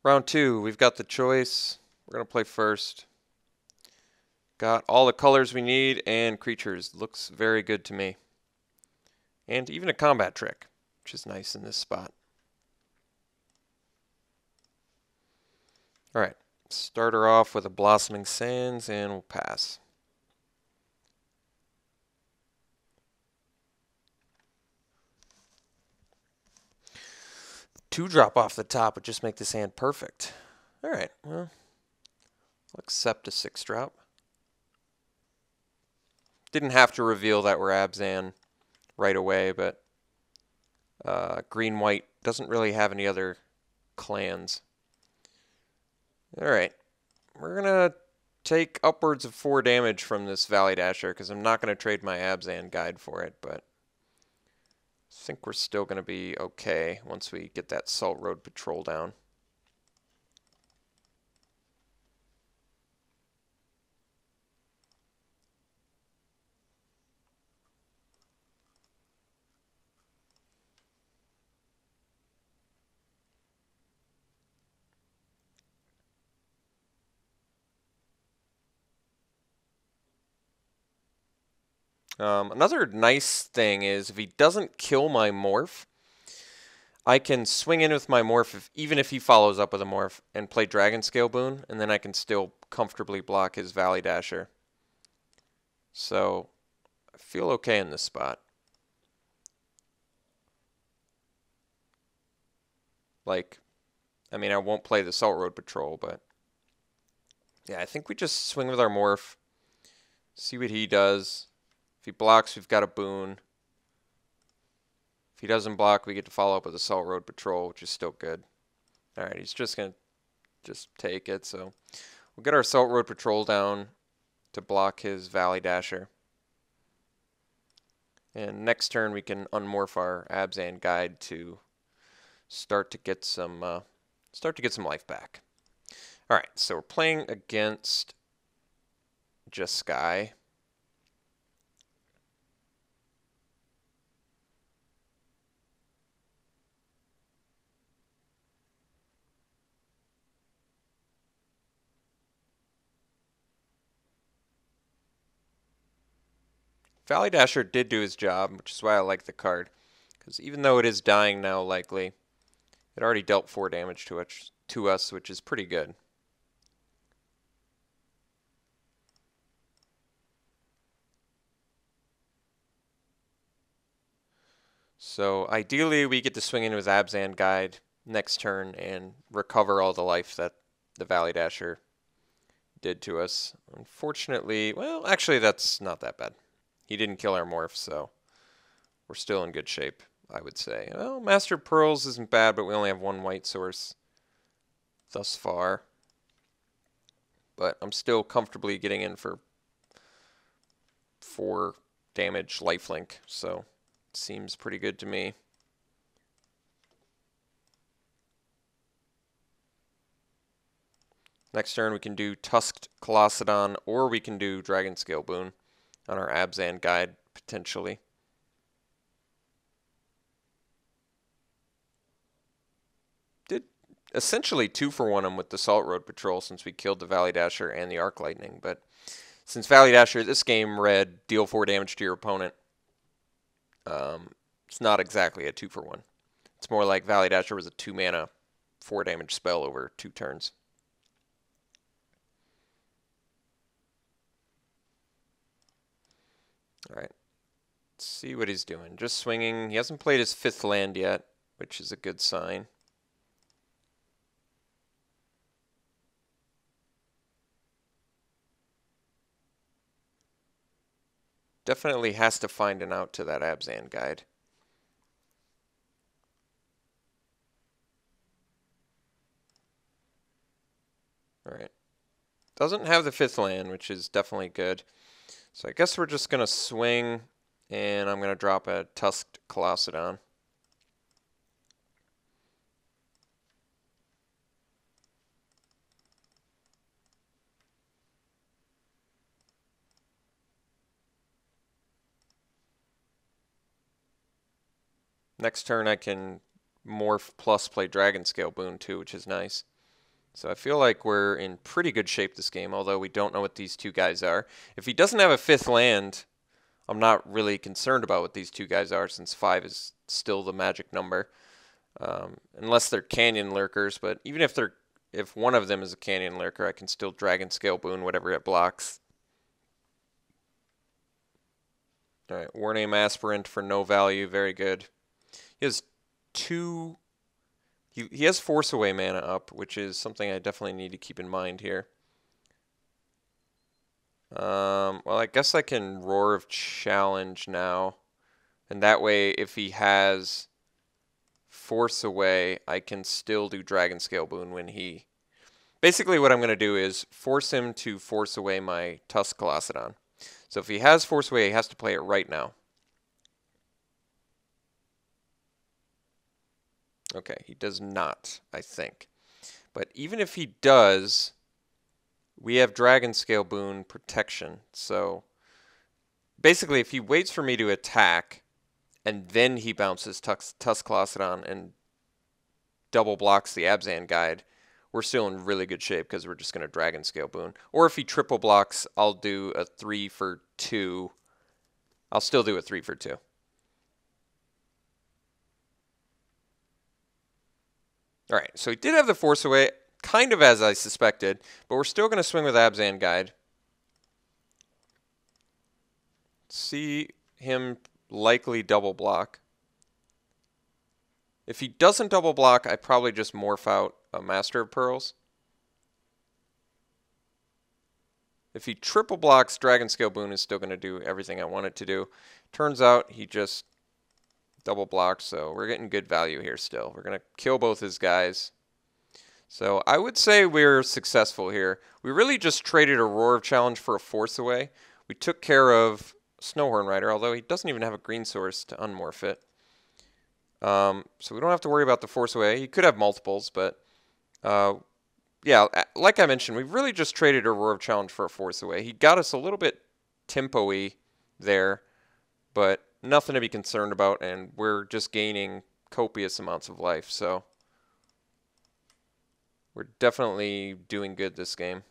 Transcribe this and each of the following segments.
Round two, we've got the choice. We're going to play first. Got all the colors we need and creatures. Looks very good to me. And even a combat trick, which is nice in this spot. Alright, start her off with a Blossoming Sands and we'll pass. Two drop off the top would just make this hand perfect. Alright, well, I'll accept a 6-drop. Didn't have to reveal that we're Abzan right away, but green-white doesn't really have any other clans. Alright, we're going to take upwards of 4 damage from this Valley Dasher because I'm not going to trade my Abzan guide for it, but I think we're still going to be okay once we get that Salt Road Patrol down. Another nice thing is if he doesn't kill my Morph, I can swing in with my Morph even if he follows up with a Morph and play Dragon Scale Boon, and then I can still comfortably block his Valley Dasher. So I feel okay in this spot. Like, I mean, I won't play the Salt Road Patrol, but yeah, I think we just swing with our Morph, see what he does. If he blocks, we've got a Boon. If he doesn't block, we get to follow up with a Salt Road Patrol, which is still good. Alright, he's just going to just take it, so we'll get our Salt Road Patrol down to block his Valley Dasher. And next turn we can unmorph our Abzan guide to start to get some life back. Alright, so we're playing against just Sky. Valley Dasher did do his job, which is why I like the card. Because even though it is dying now, likely, it already dealt 4 damage to us, which is pretty good. So ideally, we get to swing into his Abzan guide next turn and recover all the life that the Valley Dasher did to us. Unfortunately, well, actually, that's not that bad. He didn't kill our Morph, so we're still in good shape, I would say. Well, Master Pearls isn't bad, but we only have 1 white source thus far. But I'm still comfortably getting in for 4 damage lifelink, so it seems pretty good to me. Next turn we can do Tusked Colossedon, or we can do Dragon Scale Boon on our Abzan guide, potentially. Did essentially 2-for-1 him with the Salt Road Patrol since we killed the Valley Dasher and the Arc Lightning, but since Valley Dasher, this game read deal 4 damage to your opponent, it's not exactly a 2-for-1. It's more like Valley Dasher was a 2-mana 4 damage spell over 2 turns. Alright, let's see what he's doing. Just swinging. He hasn't played his 5th land yet, which is a good sign. Definitely has to find an out to that Abzan guide. Alright. Doesn't have the 5th land, which is definitely good. So I guess we're just going to swing, and I'm going to drop a Tusked Colossedon. Next turn I can morph plus play Dragon Scale Boon too, which is nice. So I feel like we're in pretty good shape this game, although we don't know what these two guys are. If he doesn't have a 5th land, I'm not really concerned about what these two guys are, since 5 is still the magic number. Unless they're Canyon Lurkers, but even if one of them is a Canyon Lurker, I can still Dragon Scale Boon whatever it blocks. Alright, Warname Aspirant for no value, very good. He has he has Force Away mana up, which is something I definitely need to keep in mind here. Well, I guess I can Roar of Challenge now. And that way, if he has Force Away, I can still do Dragon Scale Boon when he... Basically, what I'm going to do is force him to Force Away my Tuscalocedon. So if he has Force Away, he has to play it right now. Okay, he does not, I think. But even if he does, we have Dragon Scale Boon protection. So basically, if he waits for me to attack, and then he bounces Tuscalocedon and double blocks the Abzan Guide, we're still in really good shape because we're just going to Dragon Scale Boon. Or if he triple blocks, I'll do a 3 for 2. I'll still do a 3 for 2. Alright, so he did have the Force Away, kind of as I suspected, but we're still going to swing with Abzan Guide. See him likely double block. If he doesn't double block, I probably just morph out a Master of Pearls. If he triple blocks, Dragon Scale Boon is still going to do everything I want it to do. Turns out he just double blocked, so we're getting good value here still. We're going to kill both his guys. So I would say we're successful here. We really just traded a Roar of Challenge for a Force Away. We took care of Snowhorn Rider, although he doesn't even have a green source to unmorph it. So we don't have to worry about the Force Away. He could have multiples, but yeah, like I mentioned, we really just traded a Roar of Challenge for a Force Away. He got us a little bit tempo-y there, but nothing to be concerned about, and we're just gaining copious amounts of life, so we're definitely doing good this game.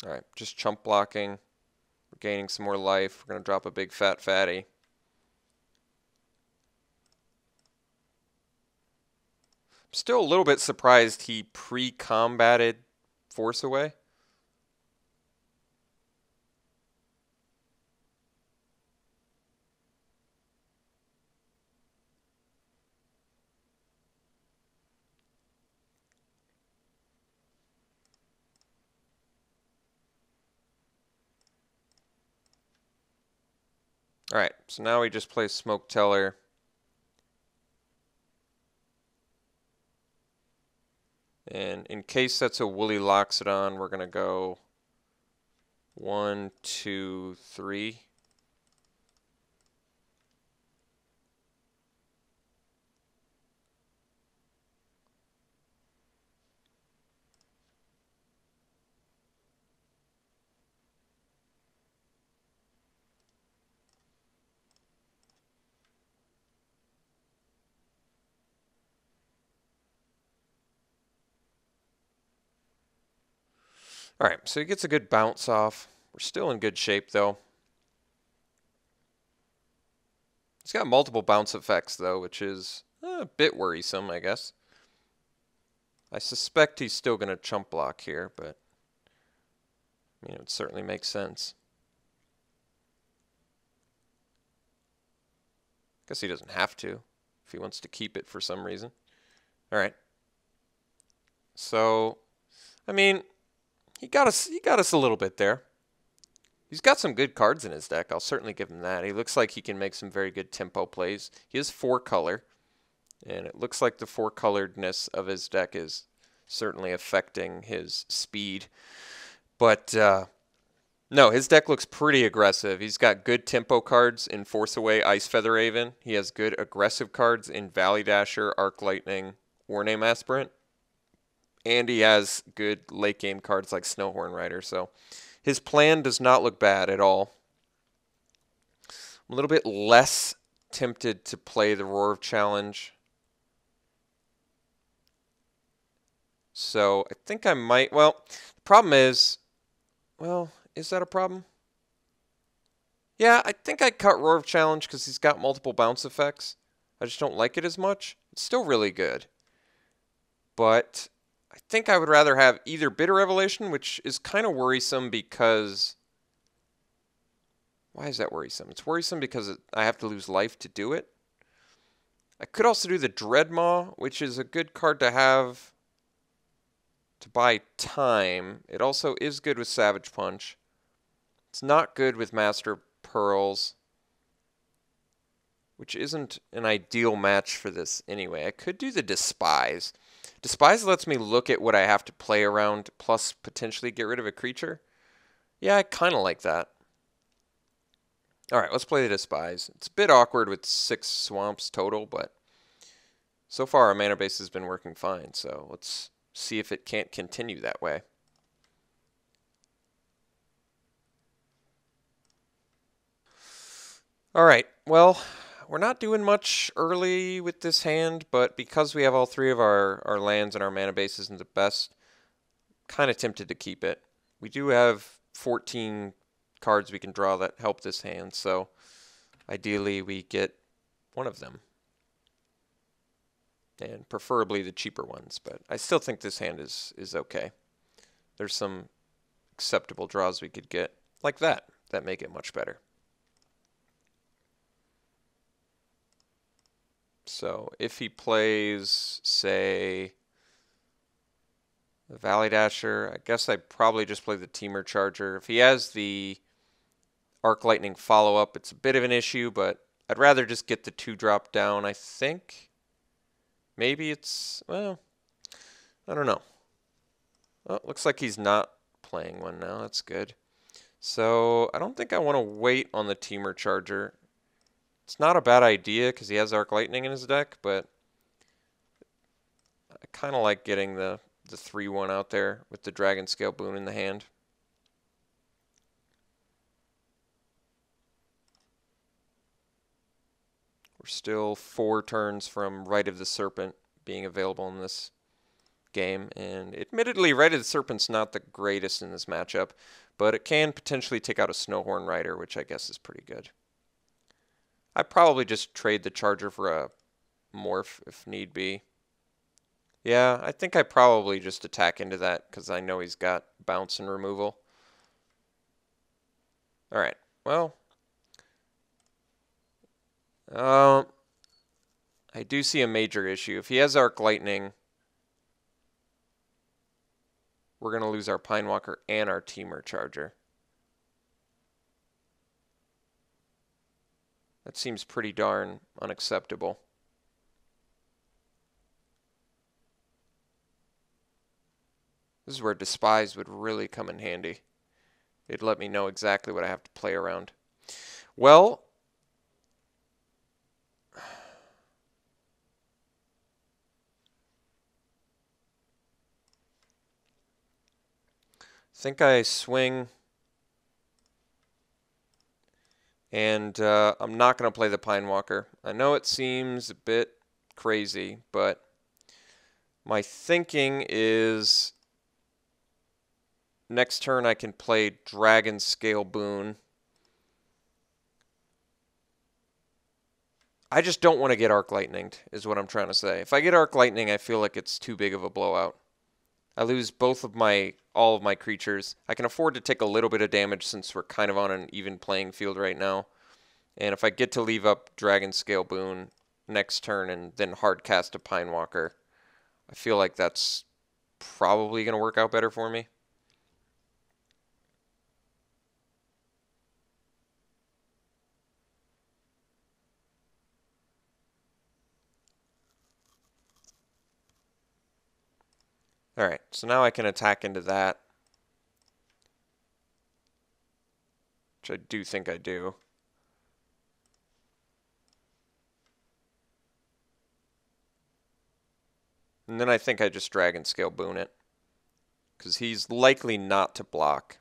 Alright, just chump blocking. We're gaining some more life. We're going to drop a big fat fatty. I'm still a little bit surprised he pre-combated Force Away. Alright, so now we just play Smoke Teller. And in case that's a Woolly Loxodon, we're going to go 1, 2, 3. Alright, so he gets a good bounce off. We're still in good shape, though. He's got multiple bounce effects, though, which is a bit worrisome, I guess. I suspect he's still going to chump block here, but I mean, it certainly makes sense. Guess he doesn't have to if he wants to keep it for some reason. Alright. So, I mean, he got us a little bit there. He's got some good cards in his deck. I'll certainly give him that. He looks like he can make some very good tempo plays. He is 4-color, and it looks like the 4-coloredness of his deck is certainly affecting his speed. But no, his deck looks pretty aggressive. He's got good tempo cards in Force Away, Ice Feather Raven. He has good aggressive cards in Valley Dasher, Arc Lightning, Warname Aspirant. And he has good late game cards like Snowhorn Rider, so his plan does not look bad at all. I'm a little bit less tempted to play the Roar of Challenge. So I think I might, well, the problem is, well, is that a problem? Yeah, I think I'd cut Roar of Challenge because he's got multiple bounce effects. I just don't like it as much. It's still really good. But I think I would rather have either Bitter Revelation, which is kind of worrisome because... Why is that worrisome? It's worrisome because I have to lose life to do it. I could also do the Dreadmaw, which is a good card to have to buy time. It also is good with Savage Punch. It's not good with Master Pearls, which isn't an ideal match for this anyway. I could do the Despise. Despise lets me look at what I have to play around, plus potentially get rid of a creature. Yeah, I kind of like that. Alright, let's play the Despise. It's a bit awkward with 6 swamps total, but so far our mana base has been working fine, so let's see if it can't continue that way. Alright, well, we're not doing much early with this hand, but because we have all 3 of our lands and our mana base isn't the best, kind of tempted to keep it. We do have 14 cards we can draw that help this hand, so ideally we get one of them. And preferably the cheaper ones, but I still think this hand is okay. There's some acceptable draws we could get, like that make it much better. So if he plays, say, the Valley Dasher, I guess I'd probably just play the Teamer Charger. If he has the Arc Lightning follow-up, it's a bit of an issue, but I'd rather just get the 2-drop down, I think. Maybe it's, well, I don't know. Well, it looks like he's not playing one now. That's good. So I don't think I want to wait on the Teamer Charger. It's not a bad idea because he has Arc Lightning in his deck, but I kind of like getting the 3-1 out there with the Dragon Scale Boon in the hand. We're still 4 turns from Rite of the Serpent being available in this game, and admittedly, Rite of the Serpent's not the greatest in this matchup, but it can potentially take out a Snowhorn Rider, which I guess is pretty good. I'd probably just trade the Charger for a Morph if need be. Yeah, I think I probably just attack into that because I know he's got bounce and removal. Alright, well, I do see a major issue. If he has Arc Lightning, we're going to lose our Pine Walker and our Teamer Charger. That seems pretty darn unacceptable. This is where Despise would really come in handy. It'd let me know exactly what I have to play around. Well, I think I swing, and I'm not going to play the Pine Walker. I know it seems a bit crazy, but my thinking is next turn I can play Dragon Scale Boon. I just don't want to get Arc Lightninged, is what I'm trying to say. If I get Arc Lightning, I feel like it's too big of a blowout. I lose all of my creatures. I can afford to take a little bit of damage since we're kind of on an even playing field right now. And if I get to leave up Dragon Scale Boon next turn and then hard cast a Pine Walker, I feel like that's probably going to work out better for me. Alright, so now I can attack into that, which I do think I do. And then I think I just Dragon Scale Boon it, because he's likely not to block.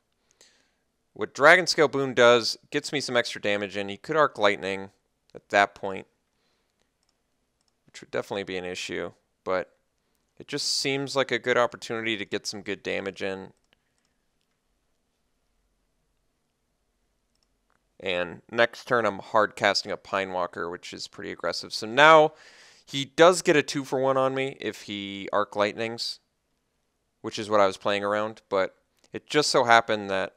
What Dragon Scale Boon does, gets me some extra damage in. He could Arc Lightning at that point, which would definitely be an issue, but it just seems like a good opportunity to get some good damage in. And next turn I'm hard casting a Pine Walker, which is pretty aggressive. So now he does get a 2-for-1 on me if he Arc Lightnings, which is what I was playing around, but it just so happened that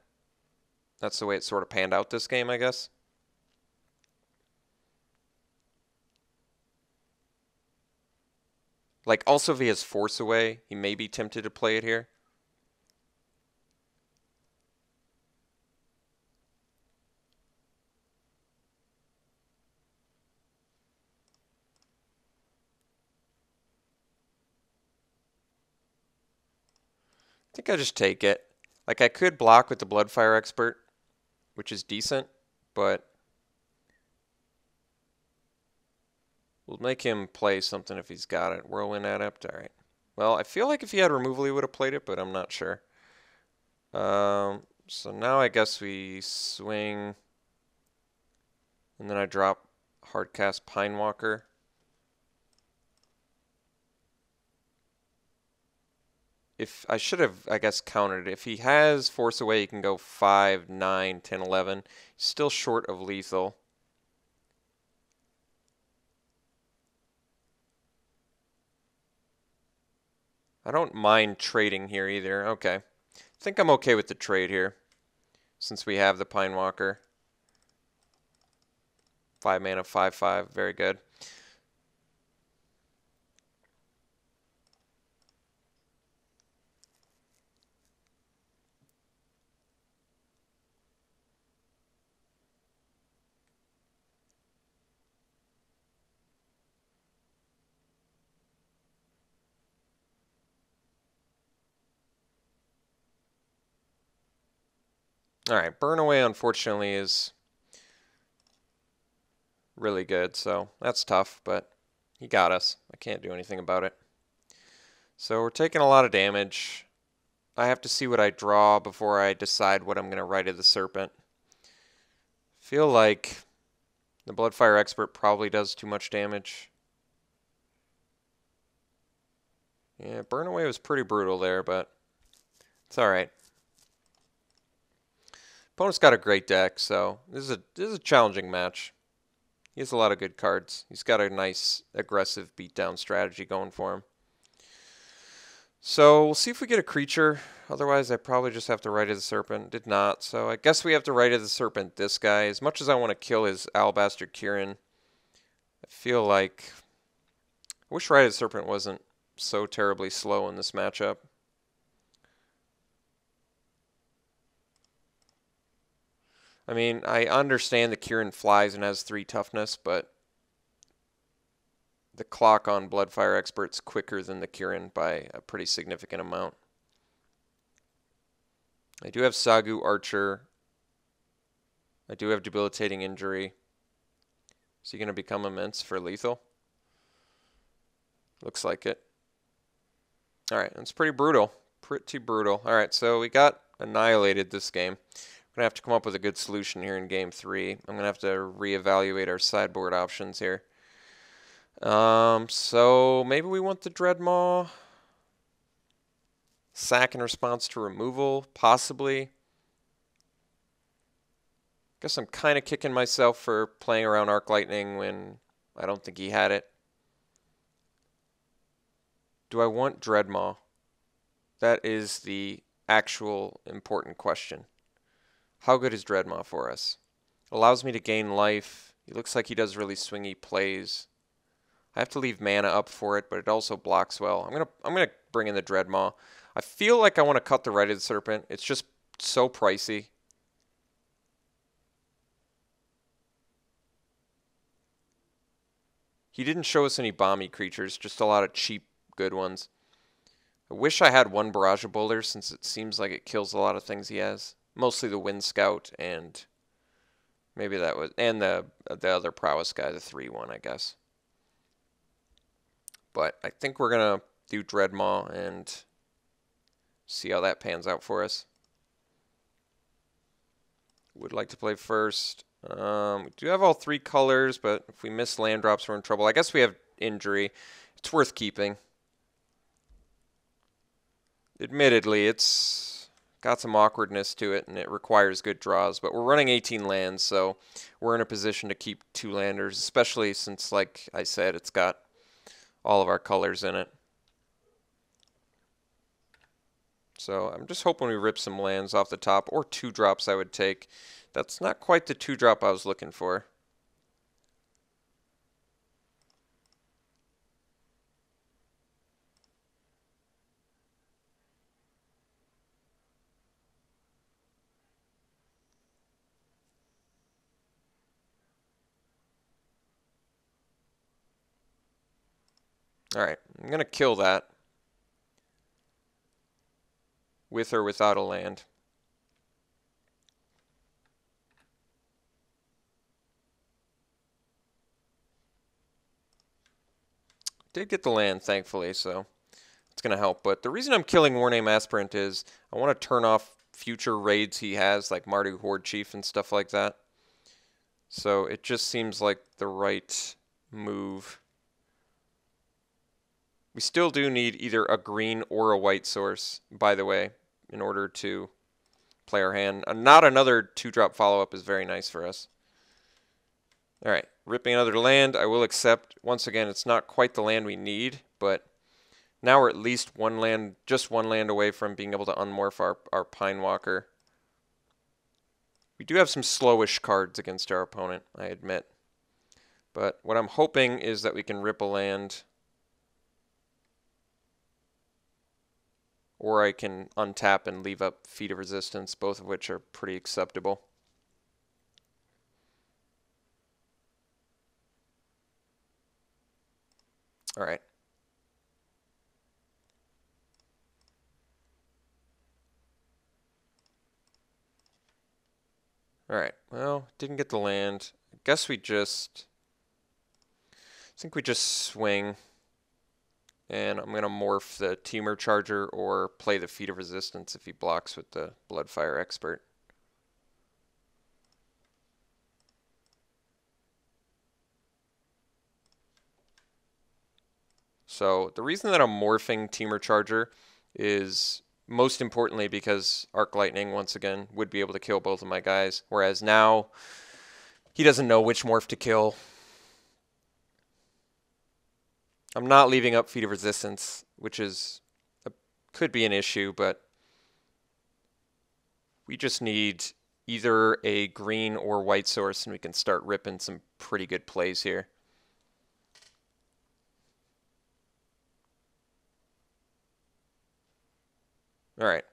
that's the way it sort of panned out this game, I guess. Like, also if he has Force Away, he may be tempted to play it here. I think I just take it. Like, I could block with the Bloodfire Expert, which is decent, but we'll make him play something if he's got it. Whirlwind Adept, all right. Well, I feel like if he had removal, he would have played it, but I'm not sure. So now I guess we swing, and then I drop Hardcast Pine Walker. If I should have, I guess, countered it. If he has Force Away, he can go 5, 9, 10, 11. He's still short of lethal. I don't mind trading here either. Okay. I think I'm okay with the trade here, since we have the Pine Walker. 5 mana, 5/5. Very good. All right, Burn Away, unfortunately, is really good, so that's tough, but he got us. I can't do anything about it. So we're taking a lot of damage. I have to see what I draw before I decide what I'm going to Rite of the Serpent. Feel like the Bloodfire Expert probably does too much damage. Yeah, Burn Away was pretty brutal there, but it's all right. Opponent's got a great deck, so this is a challenging match. He has a lot of good cards. He's got a nice, aggressive beatdown strategy going for him. So we'll see if we get a creature. Otherwise, I probably just have to Rite of the Serpent. Did not, so I guess we have to Rite of the Serpent this guy. As much as I want to kill his Alabaster Kieran, I feel like I wish Rite of the Serpent wasn't so terribly slow in this matchup. I mean, I understand that Kieran flies and has 3 toughness, but the clock on Bloodfire Expert's quicker than the Kieran by a pretty significant amount. I do have Sagu Archer. I do have Debilitating Injury. Is he going to become immense for lethal? Looks like it. Alright, that's pretty brutal. Pretty brutal. Alright, so we got annihilated this game. We're going to have to come up with a good solution here in Game 3. I'm going to have to reevaluate our sideboard options here. So maybe we want the Dreadmaw. Sack in response to removal, possibly. Guess I'm kind of kicking myself for playing around Arc Lightning when I don't think he had it. Do I want Dreadmaw? That is the actual important question. How good is Dreadmaw for us? Allows me to gain life. He looks like he does really swingy plays. I have to leave mana up for it, but it also blocks well. I'm gonna bring in the Dreadmaw. I feel like I want to cut the Rite of the Serpent. It's just so pricey. He didn't show us any bomby creatures, just a lot of cheap, good ones. I wish I had one Barrage of Boulders, since it seems like it kills a lot of things he has. Mostly the Wind Scout, and maybe that was, and the other prowess guy, the 3/1, I guess. But I think we're gonna do Dreadmaw and see how that pans out for us. Would like to play first. We do have all 3 colors, but if we miss land drops, we're in trouble. I guess we have injury. It's worth keeping. Admittedly, it's got some awkwardness to it, and it requires good draws, but we're running 18 lands, so we're in a position to keep 2 landers, especially since, like I said, it's got all of our colors in it. So I'm just hoping we rip some lands off the top, or 2 drops I would take. That's not quite the 2 drop I was looking for. Alright, I'm going to kill that. With or without a land. Did get the land, thankfully, so it's going to help. But the reason I'm killing Warname Aspirant is I want to turn off future raids he has, like Mardu Horde Chief and stuff like that. So it just seems like the right move. We still do need either a green or a white source, by the way, in order to play our hand. Not another 2-drop follow-up is very nice for us. Alright, ripping another land, I will accept. Once again, it's not quite the land we need, but now we're at least just one land away from being able to unmorph our Pine Walker. We do have some slowish cards against our opponent, I admit. But what I'm hoping is that we can rip a land, or I can untap and leave up Feat of Resistance, both of which are pretty acceptable. All right. All right. Well, didn't get the land. I guess we just... I think we just swing. And I'm going to morph the Temur Charger or play the Feat of Resistance if he blocks with the Bloodfire Expert. So the reason that I'm morphing Temur Charger is most importantly because Arc Lightning, once again, would be able to kill both of my guys. Whereas now, he doesn't know which morph to kill. I'm not leaving up Feat of Resistance, which could be an issue, but we just need either a green or white source, and we can start ripping some pretty good plays here. Alright,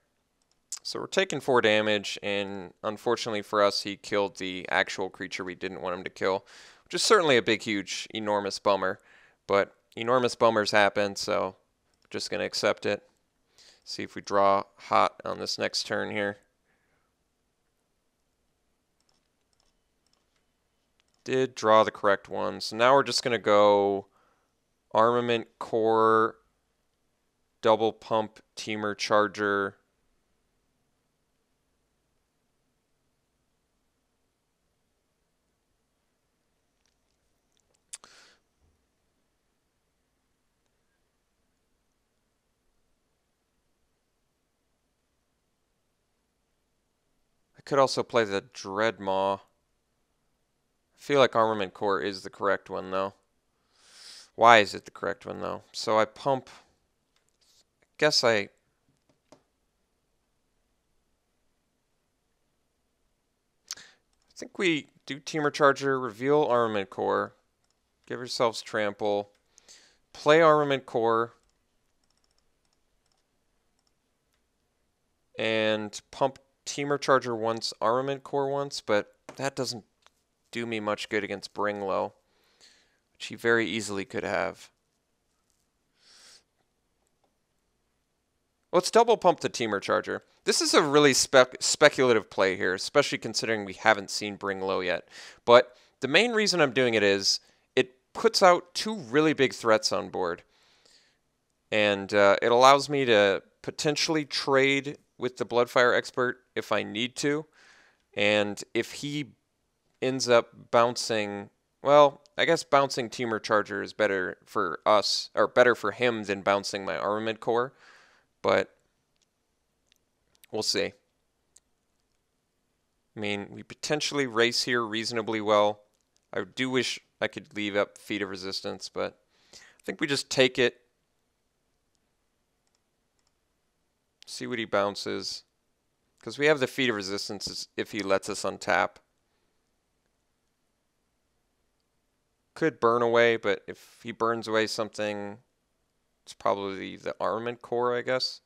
so we're taking 4 damage, and unfortunately for us, he killed the actual creature we didn't want him to kill, which is certainly a big, huge, enormous bummer, but enormous bummers happen, so just going to accept it. See if we draw hot on this next turn here. Did draw the correct one, so now we're just going to go Armament Core, Double Pump Temur Charger. I could also play the Dreadmaw. I feel like Armament Core is the correct one, though. Why is it the correct one, though? So I pump... I think we do Temur Charger, reveal Armament Core, give yourselves Trample, play Armament Core, and pump Temur Charger once, Armament Core once, but that doesn't do me much good against Bringlow, which he very easily could have. Let's double pump the Temur Charger. This is a really speculative play here, especially considering we haven't seen Bringlow yet. But the main reason I'm doing it is it puts out 2 really big threats on board. And it allows me to potentially trade with the Bloodfire Expert if I need to. And if he ends up bouncing, well, I guess bouncing Temur Charger is better for us, or better for him than bouncing my Armament Core. But we'll see. I mean, we potentially race here reasonably well. I do wish I could leave up Feat of Resistance, but I think we just take it. See what he bounces. Because we have the Feat of Resistance if he lets us untap. Could burn away, but if he burns away something, it's probably the Armament Core, I guess.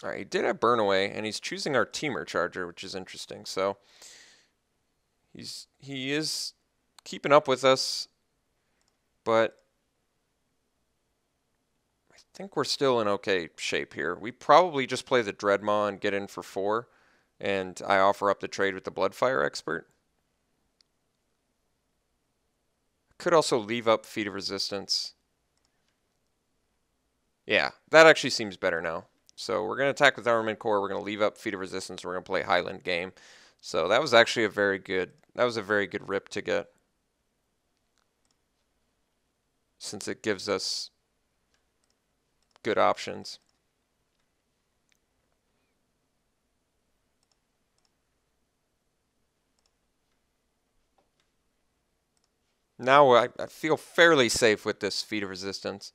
Alright, he did have burn away, and he's choosing our Temur Charger, which is interesting. So he is keeping up with us, but I think we're still in okay shape here. We probably just play the Dreadmaw and get in for 4, and I offer up the trade with the Bloodfire Expert. Could also leave up Feat of Resistance. Yeah, that actually seems better now. So we're going to attack with Armament Core, we're going to leave up Feat of Resistance, we're going to play Highland Game. So that was actually a very good rip to get. Since it gives us good options. Now I feel fairly safe with this Feat of Resistance.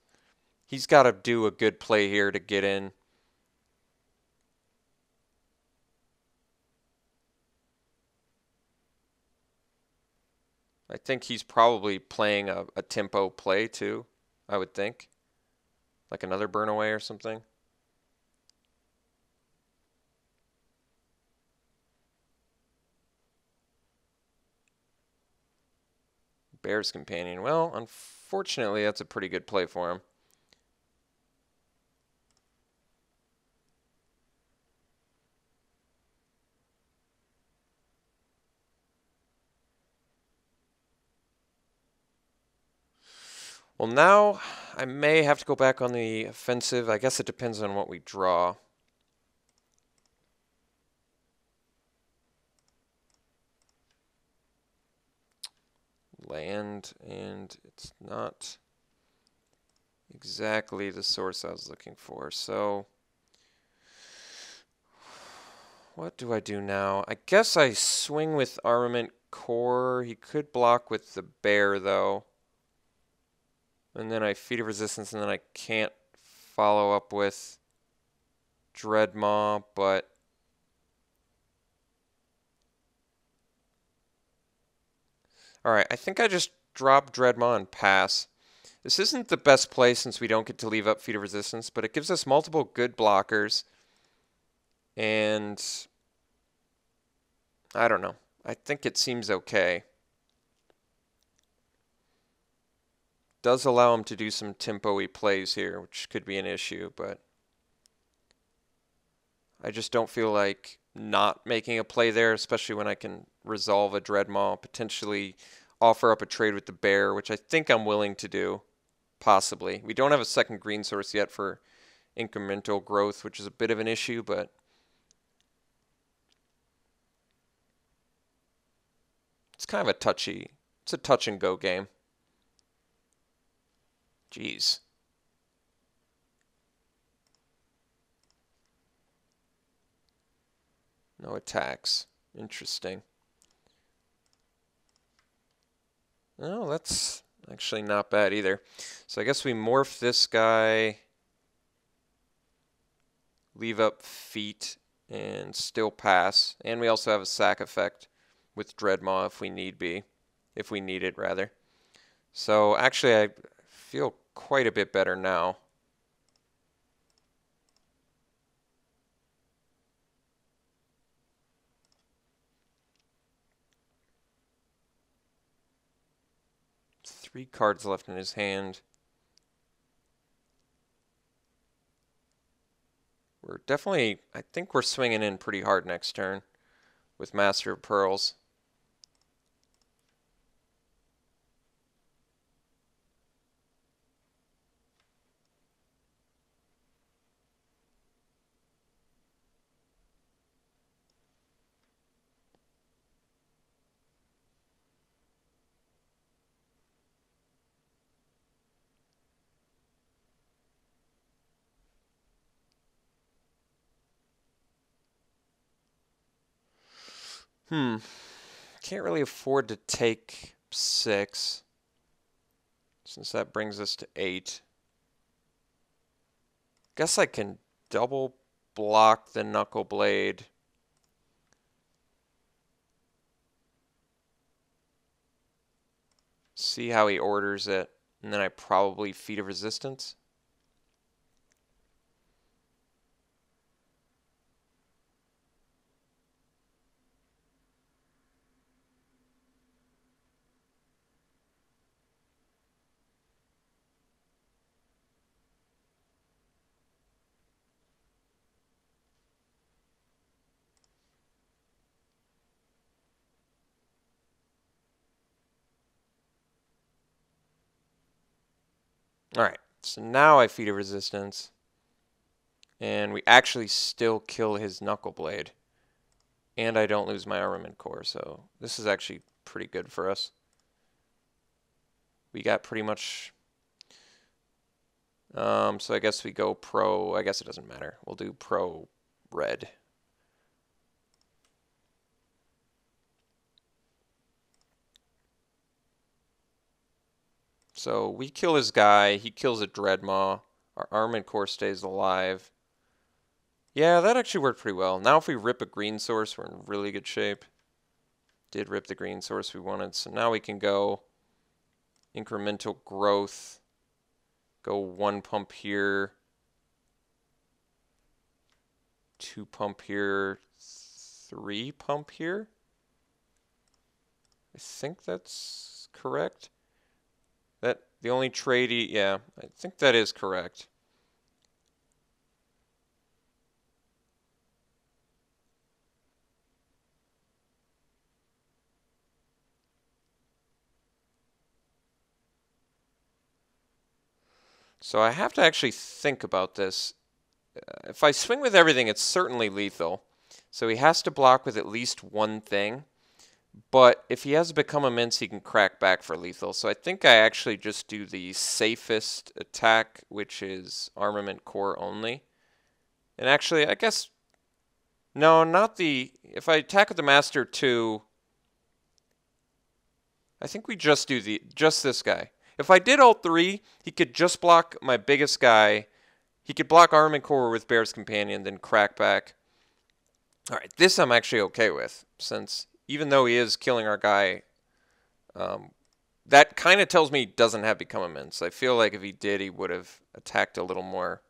He's got to do a good play here to get in. I think he's probably playing a tempo play too, I would think. Like another burn away or something. Bear's Companion. Well, unfortunately, that's a pretty good play for him. Well, now I may have to go back on the offensive. I guess it depends on what we draw. Land, and it's not exactly the source I was looking for. So what do I do now? I guess I swing with Armament Core. He could block with the Bear, though. And then I Feat of Resistance, and then I can't follow up with Dreadmaw, but alright, I think I just drop Dreadmaw and pass. This isn't the best play since we don't get to leave up Feat of Resistance, but it gives us multiple good blockers. And I don't know. I think it seems okay. Does allow him to do some tempo-y plays here, which could be an issue, but I just don't feel like not making a play there, especially when I can resolve a Dreadmaw, potentially offer up a trade with the Bear, which I think I'm willing to do, possibly. We don't have a second green source yet for incremental growth, which is a bit of an issue, but it's kind of a it's a touch and go game. Jeez. No attacks. Interesting. No, that's actually not bad either. So I guess we morph this guy, leave up Feet, and still pass. And we also have a sack effect with Dreadmaw if we need be. If we need it, rather. So actually I feel quite a bit better now. Three cards left in his hand. We're definitely, I think we're swinging in pretty hard next turn. with Master of Pearls. Can't really afford to take 6, since that brings us to 8. Guess I can double block the Knuckle Blade. See how he orders it, and then I probably Feat of Resistance. Alright, so now I Feat of Resistance. And we actually still kill his Knuckle Blade. And I don't lose my Armament Core, so this is actually pretty good for us. We got pretty much... so I guess we go pro... I guess it doesn't matter. We'll do pro red. So we kill his guy. He kills a Dreadmaw. Our Armament Core stays alive. Yeah, that actually worked pretty well. Now if we rip a green source, we're in really good shape. Did rip the green source we wanted. So now we can go incremental growth. Go 1 pump here. 2 pump here. 3 pump here. I think that's correct. That the only trade, yeah, I think that is correct. So I have to actually think about this. If I swing with everything, it's certainly lethal. So he has to block with at least one thing. But if he has Become Immense, he can crack back for lethal. So I think I actually just do the safest attack, which is Armament Core only. And actually, I guess... No, not the... If I attack with the Master 2... I think we just do just this guy. If I did all 3, he could just block my biggest guy. He could block Armament Core with Bear's Companion, then crack back. Alright, this I'm actually okay with, since even though he is killing our guy, that kind of tells me he doesn't have Become Immense. I feel like if he did, he would have attacked a little more,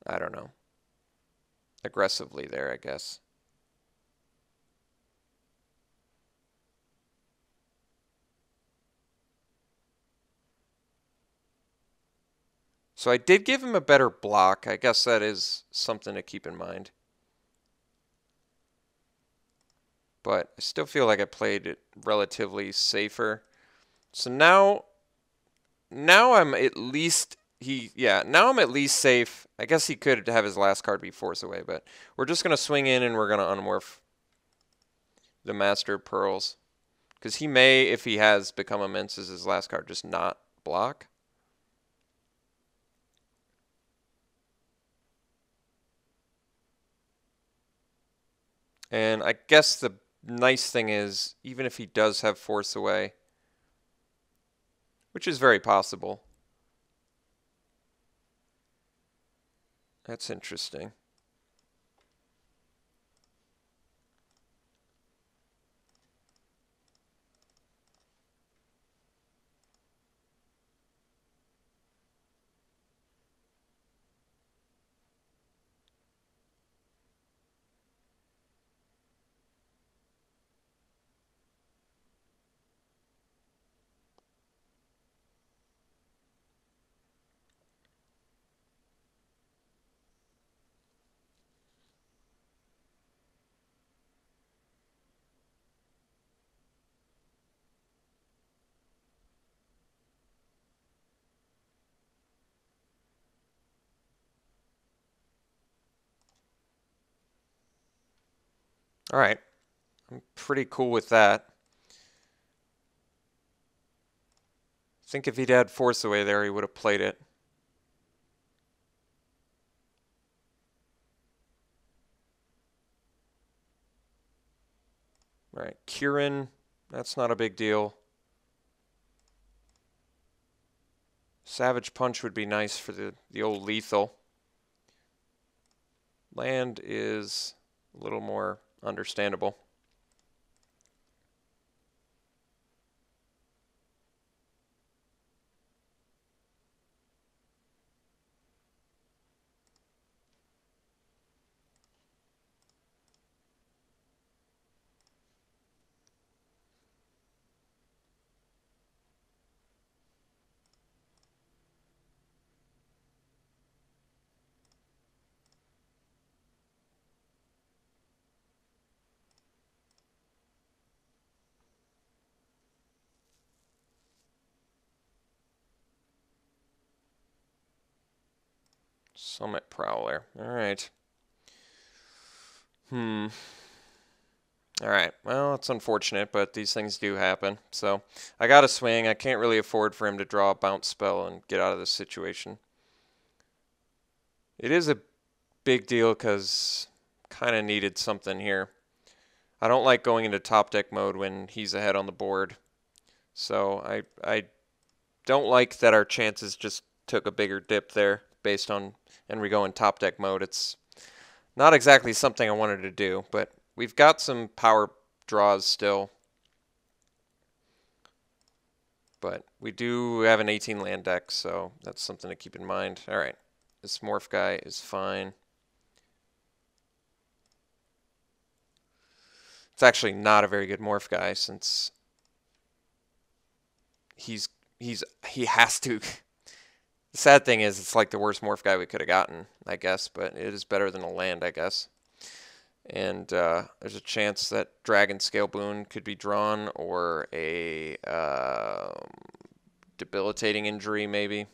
I don't know, aggressively there, I guess. So I did give him a better block. I guess that is something to keep in mind. But I still feel like I played it relatively safer. So now I'm at least now I'm at least safe. I guess he could have his last card be Force Away, but we're just gonna swing in and we're gonna unmorph the Master of Pearls. Because he may, if he has Become Immense as his last card, just not block. And I guess the nice thing is, even if he does have Force Away, which is very possible. That's interesting. Alright, I'm pretty cool with that. I think if he'd had Force Away there, he would have played it. Alright, Kieran, that's not a big deal. Savage Punch would be nice for the old lethal. Land is a little more understandable. Summit Prowler. Alright. Alright, well, it's unfortunate, but these things do happen. So, I got to swing. I can't really afford for him to draw a bounce spell and get out of this situation. It is a big deal because kind of needed something here. I don't like going into top deck mode when he's ahead on the board. So, I don't like that our chances just took a bigger dip there based on, and we go in top deck mode. It's not exactly something I wanted to do, but we've got some power draws still. But we do have an 18 land deck, so that's something to keep in mind. All right, this morph guy is fine. It's actually not a very good morph guy since he has to. The sad thing is, it's like the worst morph guy we could have gotten, I guess, but it is better than a land, I guess. And there's a chance that Dragon Scale Boon could be drawn, or a debilitating injury, maybe.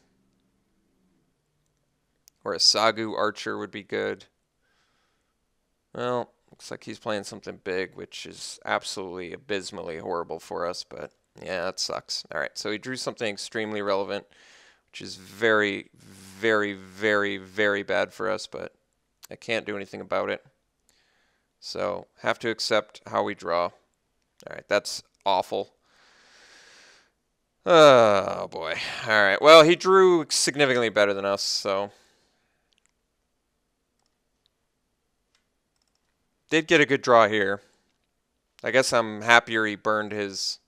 Or a Sagu Archer would be good. Well, looks like he's playing something big, which is absolutely abysmally horrible for us, but yeah, that sucks. All right, so he drew something extremely relevant, which is very, very, very, very bad for us, but I can't do anything about it. So, have to accept how we draw. All right, that's awful. Oh, boy. All right, well, he drew significantly better than us, so. Did get a good draw here. I guess I'm happier he burned his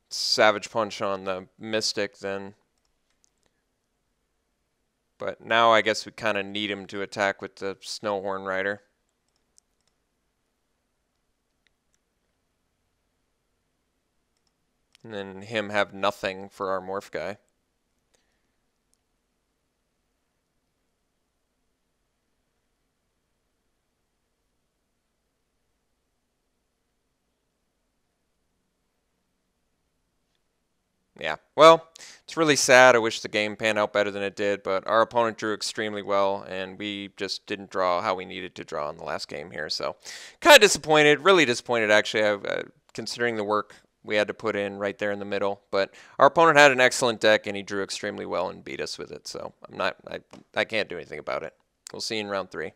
Savage Punch on the Mystic than. But now I guess we kind of need him to attack with the Snowhorn Rider. And then him have nothing for our morph guy. Yeah, well, it's really sad. I wish the game panned out better than it did, but our opponent drew extremely well, and we just didn't draw how we needed to draw in the last game here. So, kind of disappointed, really disappointed actually, considering the work we had to put in right there in the middle. But our opponent had an excellent deck, and he drew extremely well and beat us with it. So, I can't do anything about it. We'll see you in round 3.